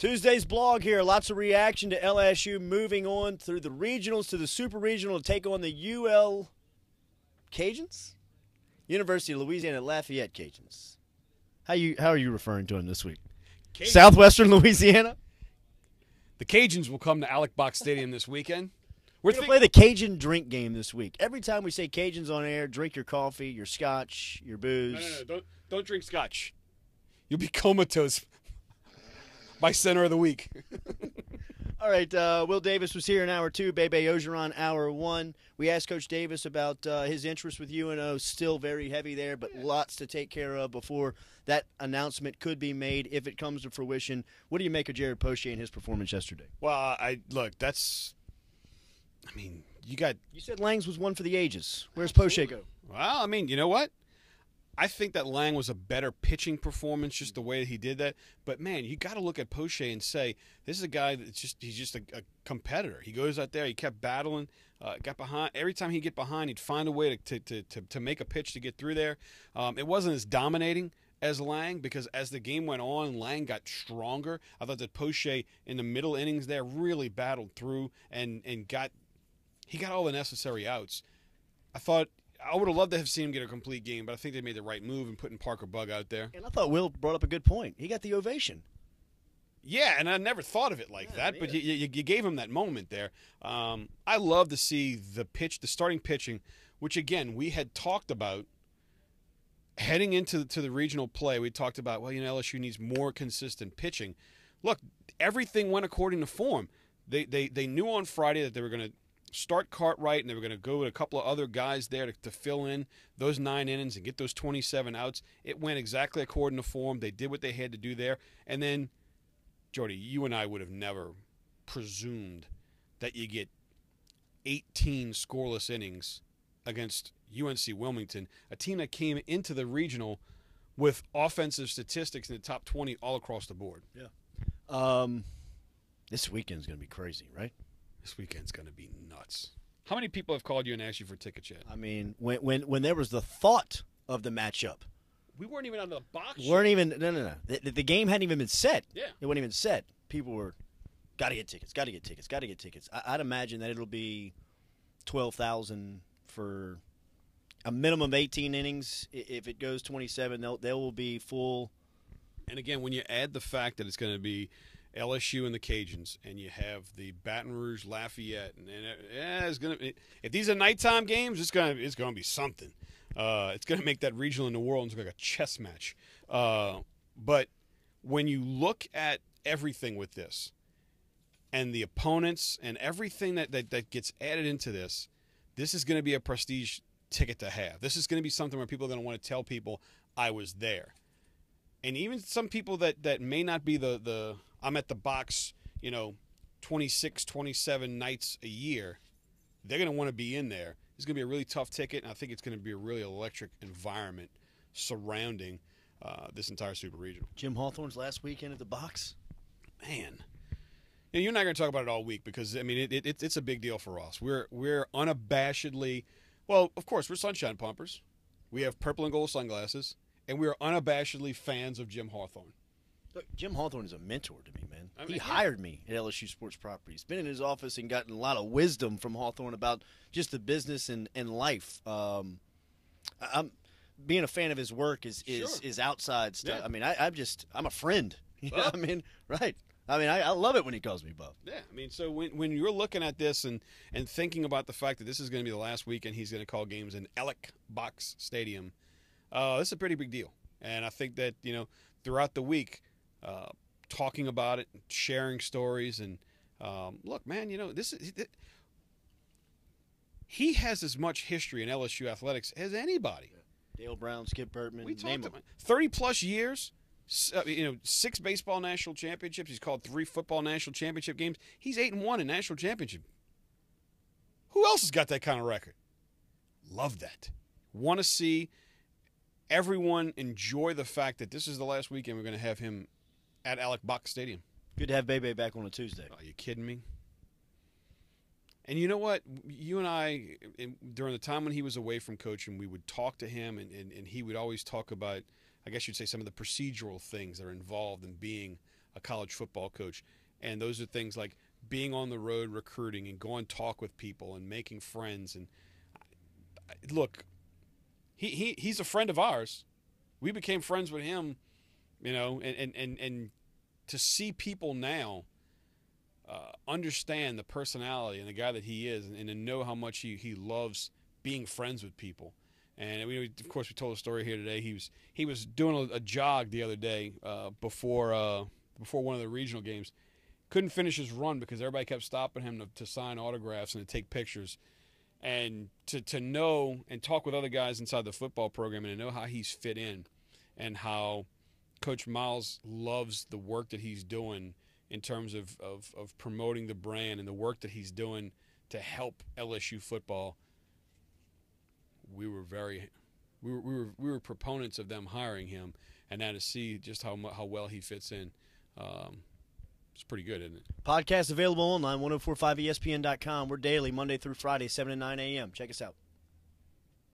Tuesday's blog here. Lots of reaction to LSU moving on through the regionals to the super regional to take on the UL Cajuns? University of Louisiana Lafayette Cajuns. How are you referring to them this week? Cajuns. Southwestern Louisiana? The Cajuns will come to Alec Box Stadium this weekend. We're going to play the Cajun drink game this week. Every time we say Cajuns on air, drink your coffee, your scotch, your booze. No. Don't drink scotch. You'll be comatose by center of the week. All right, Will Davis was here in Hour 2, Bebe Ogeron, Hour 1. We asked Coach Davis about his interest with UNO. Still very heavy there, but lots to take care of before that announcement could be made if it comes to fruition. What do you make of Jared Poche and his performance yesterday? Well, you said Langs was one for the ages. Where's Poche go? Well, you know what? I think that Lang was a better pitching performance, just the way that he did that. But, man, you got to look at Poche and say, this is a guy he's just a competitor. He goes out there, he kept battling, got behind. Every time he'd get behind, he'd find a way to make a pitch to get through there. It wasn't as dominating as Lang because as the game went on, Lang got stronger. I thought that Poche in the middle innings there really battled through and got all the necessary outs. I would have loved to have seen him get a complete game, but I think they made the right move in putting Parker Bug out there. And I thought Will brought up a good point. He got the ovation. Yeah, and I never thought of it like that, but you gave him that moment there. I love to see the starting pitching, which, again, we had talked about heading into the regional play. We talked about, LSU needs more consistent pitching. Look, everything went according to form. They knew on Friday that they were going to start Cartwright, and they were going to go with a couple of other guys there to fill in those 9 innings and get those 27 outs. It went exactly according to form. They did what they had to do there. And then, Jordy, you and I would have never presumed that you get 18 scoreless innings against UNC Wilmington, a team that came into the regional with offensive statistics in the top 20 all across the board. Yeah. This weekend's going to be crazy, right? This weekend's going to be nuts. How many people have called you and asked you for tickets yet? When there was the thought of the matchup, we weren't even on the box. No. The game hadn't even been set. Yeah, it wasn't even set. People were, got to get tickets. I'd imagine that it'll be 12,000 for a minimum of 18 innings. If it goes 27, they will be full. And again, when you add the fact that it's going to be LSU and the Cajuns, and you have the Baton Rouge Lafayette, and it's gonna. If these are nighttime games, it's gonna be something. It's gonna make that regional in New Orleans look like a chess match. But when you look at everything with this, and the opponents, and everything that gets added into this, this is going to be a prestige ticket to have. This is going to be something where people are going to want to tell people I was there, and even some people that may not be the I'm at the box, 26, 27 nights a year. They're going to want to be in there. It's going to be a really tough ticket, and I think it's going to be a really electric environment surrounding this entire Super Regional. Jim Hawthorne's last weekend at the box? Man. You're not going to talk about it all week because, it's a big deal for us. We're unabashedly – well, of course, we're sunshine pumpers. We have purple and gold sunglasses, and we are unabashedly fans of Jim Hawthorne. Look, Jim Hawthorne is a mentor to me, man. He hired me at LSU Sports Properties. Been in his office and gotten a lot of wisdom from Hawthorne about just the business and life. I'm being a fan of his work is outside stuff. Yeah. I'm a friend. Well, right. I love it when he calls me Buff. Yeah, so when you're looking at this and thinking about the fact that this is going to be the last weekend he's going to call games in Alec Box Stadium, this is a pretty big deal. And I think that, throughout the week, talking about it, sharing stories, and look, man, he has as much history in LSU athletics as anybody. Yeah. Dale Brown, Skip Bertman, we talked about 30-plus years, 6 baseball national championships. He's called 3 football national championship games. He's 8-1 in national championship. Who else has got that kind of record? Love that. Want to see everyone enjoy the fact that this is the last weekend we're going to have him at Alec Box Stadium. Good to have Bebe back on a Tuesday. Are you kidding me? And you know what? You and I, during the time when he was away from coaching, we would talk to him, and he would always talk about, I guess you'd say, some of the procedural things that are involved in being a college football coach. And those are things like being on the road recruiting and going talk with people and making friends. And look, he's a friend of ours. We became friends with him, you know, and to see people now understand the personality and the guy that he is, and to know how much he loves being friends with people. And of course, we told a story here today. He was doing a jog the other day before one of the regional games. Couldn't finish his run because everybody kept stopping him to sign autographs and to take pictures. And to know and talk with other guys inside the football program and to know how he's fit in and how Coach Miles loves the work that he's doing in terms of promoting the brand and the work that he's doing to help LSU football. We were proponents of them hiring him, and now to see just how well he fits in, it's pretty good, isn't it? Podcast available online, 1045ESPN.com. We're daily, Monday through Friday, 7 to 9 a.m. Check us out.